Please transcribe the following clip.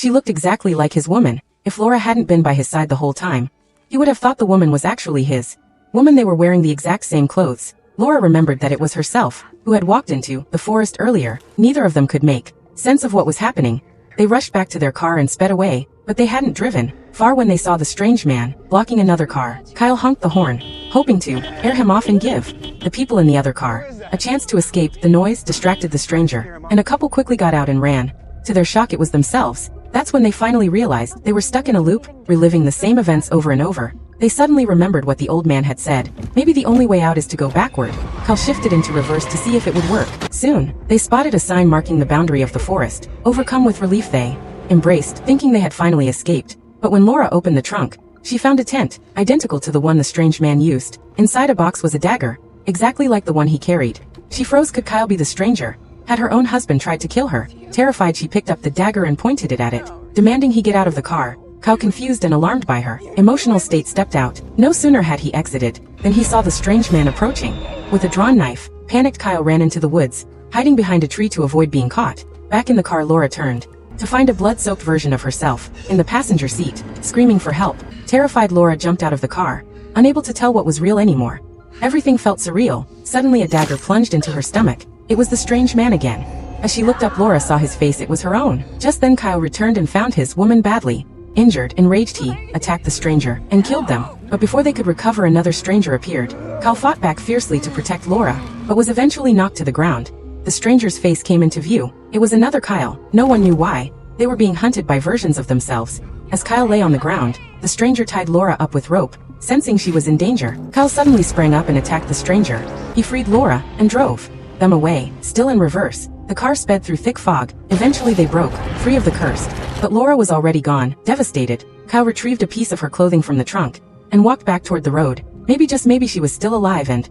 She looked exactly like his woman. If Laura hadn't been by his side the whole time, he would have thought the woman was actually his woman. They were wearing the exact same clothes. Laura remembered that it was herself who had walked into the forest earlier. Neither of them could make sense of what was happening. They rushed back to their car and sped away, but they hadn't driven far when they saw the strange man blocking another car. Kyle honked the horn, hoping to air him off and give the people in the other car a chance to escape. The noise distracted the stranger, and a couple quickly got out and ran. To their shock, it was themselves. That's when they finally realized they were stuck in a loop, reliving the same events over and over. They suddenly remembered what the old man had said. Maybe the only way out is to go backward. Kyle shifted into reverse to see if it would work. Soon, they spotted a sign marking the boundary of the forest. Overcome with relief, they embraced, thinking they had finally escaped. But when Laura opened the trunk, she found a tent, identical to the one the strange man used. Inside a box was a dagger, exactly like the one he carried. She froze. Could Kyle be the stranger? Had her own husband tried to kill her? Terrified, she picked up the dagger and pointed it at it, demanding he get out of the car. Kyle, confused and alarmed by her emotional state, stepped out. No sooner had he exited than he saw the strange man approaching with a drawn knife. Panicked, Kyle ran into the woods, hiding behind a tree to avoid being caught. Back in the car, Laura turned to find a blood-soaked version of herself in the passenger seat, screaming for help. Terrified, Laura jumped out of the car, unable to tell what was real anymore. Everything felt surreal. Suddenly a dagger plunged into her stomach. It was the strange man again. As she looked up, Laura saw his face. It was her own. Just then Kyle returned and found his woman badly injured. Enraged, he attacked the stranger and killed them. But before they could recover, another stranger appeared. Kyle fought back fiercely to protect Laura, but was eventually knocked to the ground. The stranger's face came into view. It was another Kyle. No one knew why. They were being hunted by versions of themselves. As Kyle lay on the ground, the stranger tied Laura up with rope. Sensing she was in danger, Kyle suddenly sprang up and attacked the stranger. He freed Laura and drove them away, still in reverse. The car sped through thick fog. Eventually they broke free of the curse, but Laura was already gone. Devastated, Kyle retrieved a piece of her clothing from the trunk and walked back toward the road. Maybe, just maybe, she was still alive and